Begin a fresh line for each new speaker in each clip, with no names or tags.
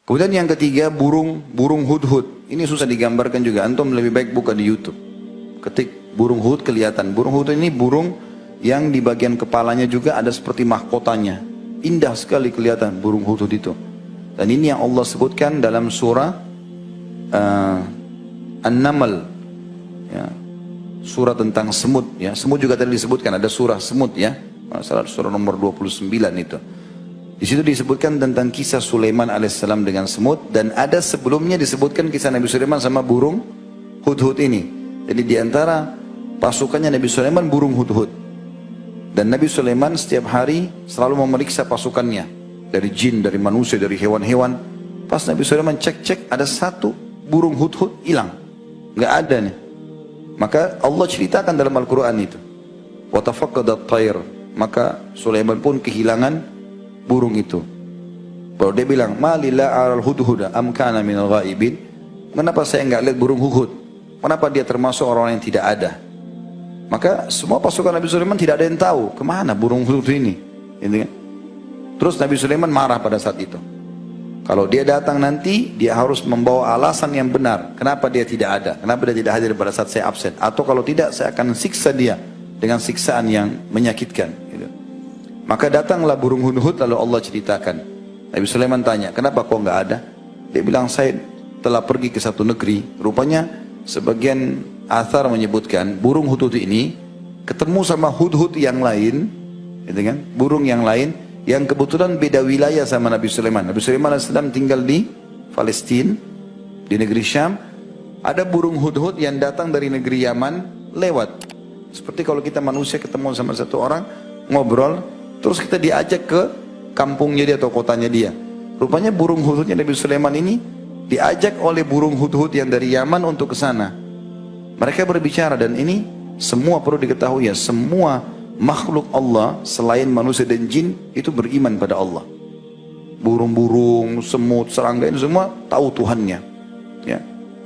Kemudian yang ketiga, burung hudhud. Ini susah digambarkan juga. Antum lebih baik buka di YouTube. Ketik burung hudhud kelihatan. Burung hudhud ini burung yang di bagian kepalanya juga ada seperti mahkotanya. Indah sekali kelihatan burung hudhud itu. Dan ini yang Allah sebutkan dalam surah An-Naml. Ya. Surah tentang semut. Ya. Semut juga tadi disebutkan. Ada surah semut ya. Surah nomor 29 itu. Di situ disebutkan tentang kisah Sulaiman alaihissalam dengan semut, dan ada sebelumnya disebutkan kisah Nabi Sulaiman sama burung hudhud ini. Jadi di antara pasukannya Nabi Sulaiman burung hudhud. Dan Nabi Sulaiman setiap hari selalu memeriksa pasukannya dari jin, dari manusia, dari hewan-hewan. Pas Nabi Sulaiman cek-cek ada satu burung hudhud hilang, nggak ada nih. Maka Allah ceritakan dalam Al-Quran itu. Wa tafaqqadat tayr. Maka Sulaiman pun kehilangan burung itu. Baru dia bilang, "Malila aral hudhuda am kana minal ghaibin?" Kenapa saya enggak lihat burung hudhud? Kenapa dia termasuk orang yang tidak ada? Maka semua pasukan Nabi Sulaiman tidak ada yang tahu kemana burung hudhud ini. Gitu kan? Terus Nabi Sulaiman marah pada saat itu. Kalau dia datang nanti, dia harus membawa alasan yang benar. Kenapa dia tidak ada? Kenapa dia tidak hadir pada saat saya absen? Atau kalau tidak, saya akan siksa dia dengan siksaan yang menyakitkan. Gitu. Maka datanglah burung hudhud, lalu Allah ceritakan. Nabi Sulaiman tanya, kenapa kok nggak ada? Dia bilang, saya telah pergi ke satu negeri. Rupanya sebagian athar menyebutkan burung hudhud ini ketemu sama hudhud yang lain, gitu kan? Burung yang lain yang kebetulan beda wilayah sama Nabi Sulaiman. Nabi Sulaiman AS tinggal di Palestina, di negeri Syam. Ada burung hudhud yang datang dari negeri Yaman lewat. Seperti kalau kita manusia ketemu sama satu orang, ngobrol, terus kita diajak ke kampungnya dia atau kotanya dia. Rupanya burung hudhudnya Nabi Sulaiman ini diajak oleh burung hudhud yang dari Yaman untuk ke sana. Mereka berbicara, dan ini semua perlu diketahui ya, semua makhluk Allah selain manusia dan jin itu beriman pada Allah. Burung-burung, semut, serangga ini semua tahu Tuhannya. Ya.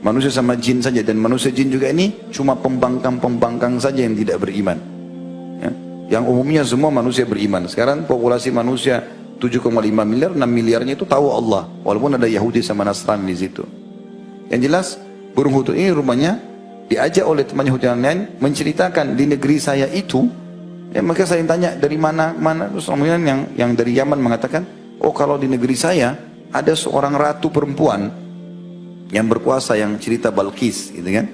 Manusia sama jin saja, dan manusia jin juga ini cuma pembangkang-pembangkang saja yang tidak beriman. Ya. Yang umumnya semua manusia beriman. Sekarang populasi manusia 7,5 miliar, 6 miliarnya itu tahu Allah. Walaupun ada Yahudi sama Nasrani di situ. Yang jelas, burung hudhud ini rumahnya diajak oleh temannya hudhud yang lain menceritakan di negeri saya itu. Ya, maka saya tanya dari mana? Terus kemudian yang dari Yaman mengatakan, oh kalau di negeri saya ada seorang ratu perempuan yang berkuasa yang cerita Balqis, gitu kan?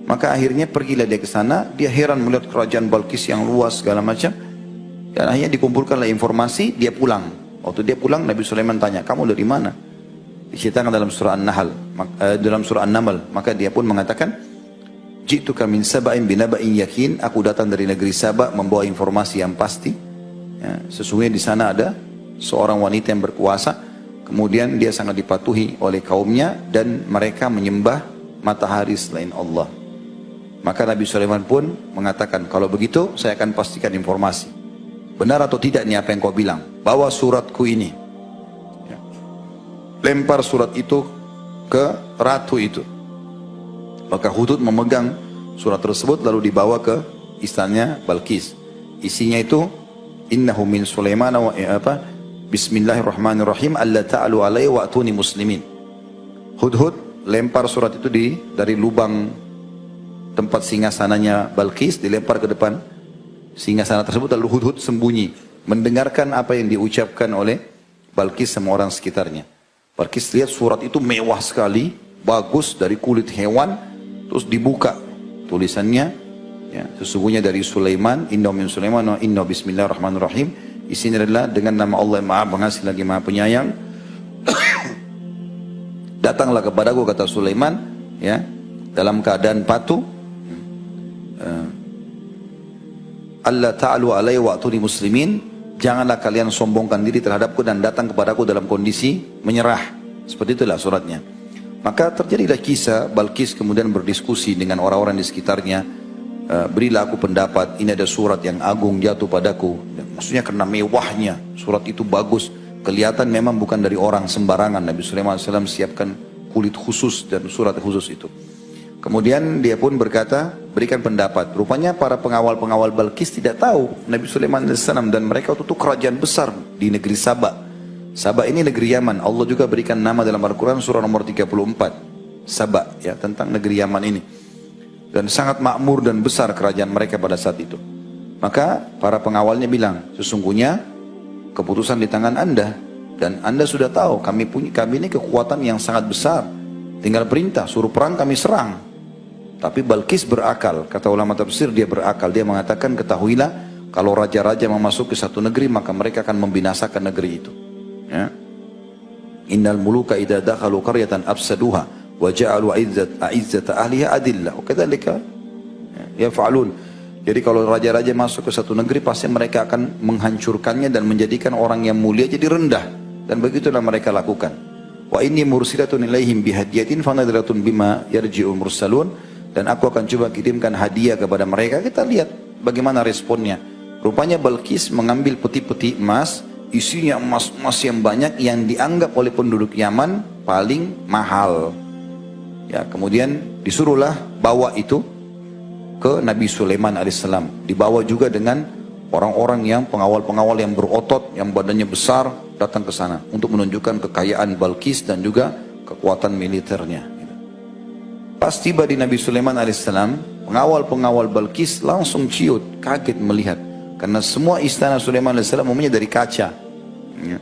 Maka akhirnya pergilah dia ke sana, dia heran melihat kerajaan Balqis yang luas segala macam, dan akhirnya dikumpulkanlah informasi, dia pulang. Waktu dia pulang, Nabi Sulaiman tanya, kamu dari mana? Diceritakan dalam surah An-Naml, maka dia pun mengatakan, ji'tuka min saba'in binaba'in yakin, aku datang dari negeri Sabak membawa informasi yang pasti. Ya, sesungguhnya di sana ada seorang wanita yang berkuasa, kemudian dia sangat dipatuhi oleh kaumnya dan mereka menyembah matahari selain Allah. Maka Nabi Sulaiman pun mengatakan, kalau begitu saya akan pastikan informasi. Benar atau tidak nih apa yang kau bilang? Bawa suratku ini. Ya. Lempar surat itu ke ratu itu. Maka hudhud memegang surat tersebut lalu dibawa ke istananya Balqis. Isinya itu, innahu min Sulaiman wa Bismillahirrahmanirrahim alla ta'alu alaihi wa atuni muslimin. Hudhud lempar surat itu dari lubang tempat singgasananya Balqis, dilempar ke depan singgasana tersebut, lalu hudhud sembunyi mendengarkan apa yang diucapkan oleh Balqis sama orang sekitarnya. Balqis lihat surat itu mewah sekali, bagus, dari kulit hewan, terus dibuka tulisannya, ya, sesungguhnya dari Sulaiman, inna min Sulaiman wa inna bismillahirrahmanirrahim. Isinya adalah dengan nama Allah yang Maha Pengasih lagi Maha Penyayang. Datanglah kepadaku, kata Sulaiman, ya, dalam keadaan patuh. Allah ta'alu alaihi wa atuni muslimin. Janganlah kalian sombongkan diri terhadapku dan datang kepadaku dalam kondisi menyerah. Seperti itulah suratnya. Maka terjadilah kisah Balqis kemudian berdiskusi dengan orang-orang di sekitarnya. Berilah aku pendapat, ini ada surat yang agung jatuh padaku. Maksudnya karena mewahnya, surat itu bagus. Kelihatan memang bukan dari orang sembarangan. Nabi Sulaiman AS siapkan kulit khusus dan surat khusus itu. Kemudian dia pun berkata, berikan pendapat. Rupanya para pengawal-pengawal Balqis tidak tahu Nabi Sulaiman AS, dan mereka itu kerajaan besar di negeri Sabak. Sabah ini negeri Yaman. Allah juga berikan nama dalam Al-Quran surah nomor 34. Sabah, ya, tentang negeri Yaman ini. Dan sangat makmur dan besar kerajaan mereka pada saat itu. Maka para pengawalnya bilang, sesungguhnya keputusan di tangan Anda. Dan Anda sudah tahu kami ini kekuatan yang sangat besar. Tinggal perintah, suruh perang kami serang. Tapi Balkis berakal. Kata ulama tafsir, dia berakal. Dia mengatakan, ketahuilah kalau raja-raja memasuki satu negeri, maka mereka akan membinasakan negeri itu. Ya. Innal muluka idza dakhalu qaryatan afsaduha wa ja'alu a'izzata ahliha adillah. Kadzalika yaf'alun. Jadi kalau raja-raja masuk ke satu negeri, pasti mereka akan menghancurkannya dan menjadikan orang yang mulia jadi rendah. Dan begitulah mereka lakukan. Wa inni mursilatun ilaihim bihadiyatin fanadratun bima yarji'ul mursalun. Dan aku akan coba kirimkan hadiah kepada mereka. Kita lihat bagaimana responnya. Rupanya Balkis mengambil peti-peti emas, isinya emas-emas yang banyak yang dianggap oleh penduduk Yaman paling mahal. Ya, kemudian disuruhlah bawa itu ke Nabi Sulaiman alaihissalam. Dibawa juga dengan orang-orang yang pengawal-pengawal yang berotot, yang badannya besar, datang ke sana untuk menunjukkan kekayaan Balkis dan juga kekuatan militernya. Pas tiba di Nabi Sulaiman alaihissalam, pengawal-pengawal Balkis langsung ciut, kaget melihat. Karena semua istana Sulaiman alaihissalam umumnya dari kaca. Ya.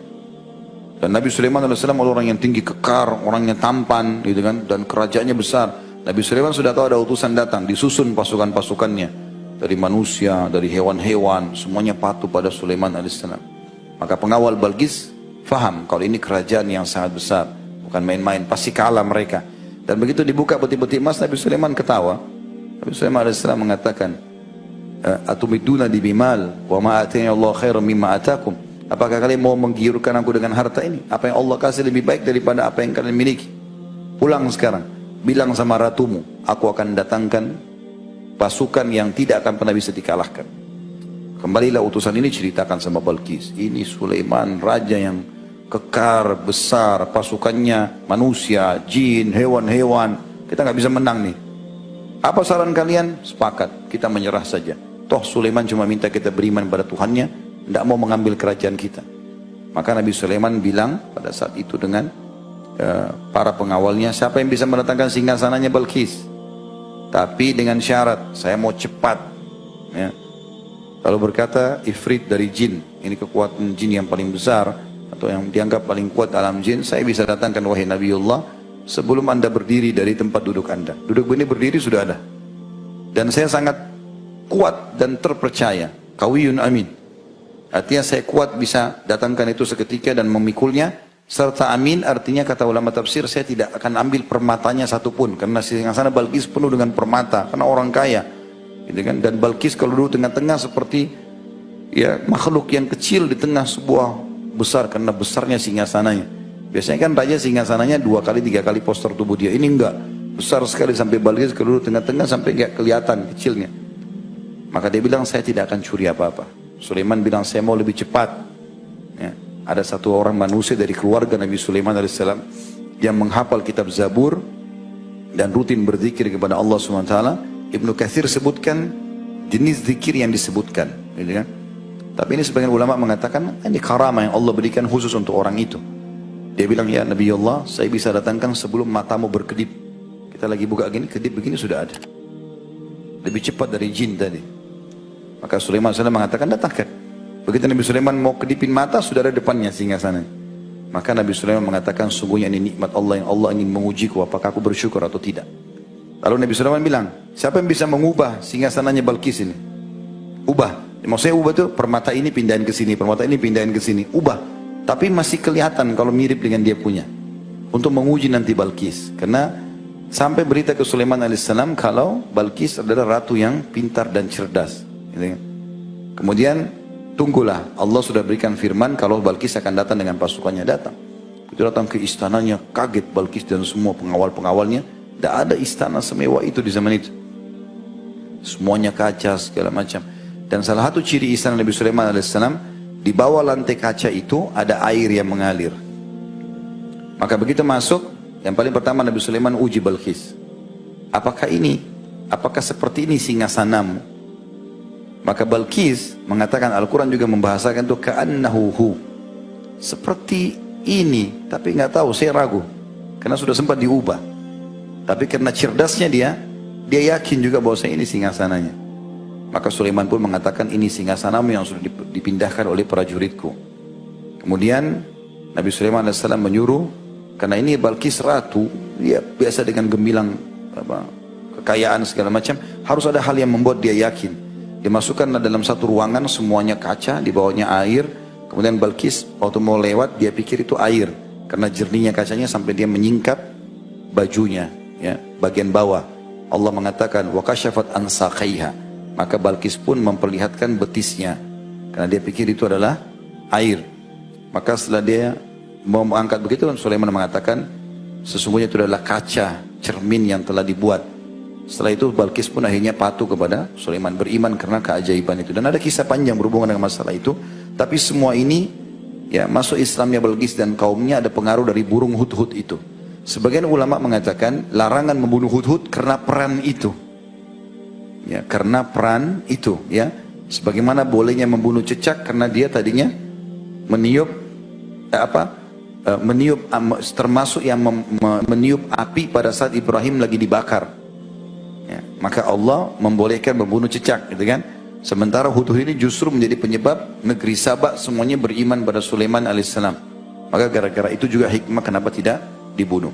Dan Nabi Sulaiman alaihissalam orang yang tinggi kekar, orangnya tampan, gitu kan, dan kerajaannya besar. Nabi Sulaiman sudah tahu ada utusan datang, disusun pasukan-pasukannya. Dari manusia, dari hewan-hewan, semuanya patuh pada Sulaiman alaihissalam. Maka pengawal Balkis faham kalau ini kerajaan yang sangat besar. Bukan main-main, pasti kalah mereka. Dan begitu dibuka peti-peti emas, Nabi Sulaiman ketawa. Nabi Sulaiman AS mengatakan, atumiduna di bimal, wa ma'atini Allah khairan mimma atakum. Apakah kalian mau menggiurkan aku dengan harta ini? Apa yang Allah kasih lebih baik daripada apa yang kalian miliki? Pulang sekarang, bilang sama ratumu, aku akan datangkan pasukan yang tidak akan pernah bisa dikalahkan. Kembalilah utusan ini ceritakan sama Balkis. Ini Sulaiman, raja yang kekar, besar, pasukannya manusia, jin, hewan-hewan. Kita nggak bisa menang nih. Apa saran kalian? Sepakat, kita menyerah saja. Toh Sulaiman cuma minta kita beriman pada Tuhannya, tidak mau mengambil kerajaan kita. Maka Nabi Sulaiman bilang pada saat itu dengan para pengawalnya, siapa yang bisa mendatangkan singgasananya Balkis? Tapi dengan syarat, saya mau cepat. Ya. Lalu berkata, Ifrit dari jin, ini kekuatan jin yang paling besar, atau yang dianggap paling kuat dalam jin, saya bisa datangkan wahai Nabiullah sebelum anda berdiri dari tempat duduk anda. Duduk ini berdiri sudah ada. Dan saya sangat kuat dan terpercaya. Qawiyun amin. Artinya saya kuat bisa datangkan itu seketika dan memikulnya. Serta amin artinya kata ulama tafsir, saya tidak akan ambil permatanya satupun. Karena singgasana Balkis penuh dengan permata. Karena orang kaya. Gitu kan? Dan Balkis kalau duduk tengah-tengah seperti ya makhluk yang kecil di tengah sebuah besar, karena besarnya singgasananya. Biasanya kan raja singgasananya 2 kali 3 kali poster tubuh dia. Ini enggak, besar sekali sampai Balkis kalau duduk tengah-tengah sampai enggak kelihatan kecilnya. Maka dia bilang, saya tidak akan curi apa-apa. Sulaiman bilang, saya mau lebih cepat. Ya. Ada satu orang manusia dari keluarga Nabi Sulaiman alaihissalam yang menghafal kitab Zabur dan rutin berzikir kepada Allah SWT. Ibnu Katsir sebutkan jenis zikir yang disebutkan, gitu kan? Tapi ini sebagian ulama mengatakan ini karamah yang Allah berikan khusus untuk orang itu. Dia bilang, ya Nabi Allah, saya bisa datangkan sebelum matamu berkedip. Kita lagi buka gini, kedip begini sudah ada. Lebih cepat dari jin tadi. Maka Sulaiman SAW mengatakan, datangkan. Begitu Nabi Sulaiman mau kedipin mata, sudah ada depannya singgasana. Maka Nabi Sulaiman mengatakan, sungguhnya ini nikmat Allah yang Allah ingin mengujiku, apakah aku bersyukur atau tidak. Lalu Nabi Sulaiman bilang, siapa yang bisa mengubah singgasananya Balkis ini? Ubah. Maksudnya ubah itu permata ini pindahin ke sini, permata ini pindahin ke sini, ubah. Tapi masih kelihatan kalau mirip dengan dia punya. Untuk menguji nanti Balkis. Karena sampai berita ke Sulaiman alaihissalam kalau Balkis adalah ratu yang pintar dan cerdas. Kemudian tunggulah, Allah sudah berikan firman kalau Balkis akan datang dengan pasukannya datang. Itu datang ke istananya, kaget Balkis dan semua pengawal-pengawalnya. Tidak ada istana semewah itu di zaman itu. Semuanya kaca segala macam. Dan salah satu ciri istana Nabi Sulaiman alaihissalam, di bawah lantai kaca itu ada air yang mengalir. Maka begitu masuk, yang paling pertama Nabi Sulaiman uji Balkis. Apakah seperti ini singgasanamu? Maka Balkis mengatakan, Al-Quran juga membahasakan itu ka'annahu hu. seperti ini, tapi nggak tahu, saya ragu karena sudah sempat diubah. Tapi karena cerdasnya dia yakin juga bahwa ini singgasananya. Maka Sulaiman pun mengatakan, ini singgasanamu yang sudah dipindahkan oleh prajuritku. Kemudian Nabi Sulaiman AS menyuruh, karena ini Balkis ratu, dia biasa dengan gemilang kekayaan segala macam, harus ada hal yang membuat dia yakin. Dimasukkan dalam satu ruangan, semuanya kaca, di bawahnya air. Kemudian Balkis waktu mau lewat, dia pikir itu air, karena jernihnya kacanya sampai dia menyingkap bajunya, ya, bagian bawah. Allah mengatakan, wa kasyafat an saqaiha, maka Balkis pun memperlihatkan betisnya, karena dia pikir itu adalah air. Maka setelah dia mau mengangkat begitu, Sulaiman mengatakan, sesungguhnya itu adalah kaca cermin yang telah dibuat. Setelah itu Balkis pun akhirnya patuh kepada Sulaiman, beriman karena keajaiban itu. Dan ada kisah panjang berhubungan dengan masalah itu. Tapi semua ini, ya, masuk Islamnya Balkis dan kaumnya ada pengaruh dari burung hudhud itu. Sebagian ulama mengatakan larangan membunuh hudhud karena peran itu. Ya, karena peran itu, ya. Sebagaimana bolehnya membunuh cecak karena dia tadinya meniup termasuk yang meniup api pada saat Ibrahim lagi dibakar. Ya, maka Allah membolehkan membunuh cecak, gitu kan? Sementara hudhud ini justru menjadi penyebab negeri Sabak semuanya beriman pada Sulaiman alaihissalam. Maka gara-gara itu juga hikmah kenapa tidak dibunuh.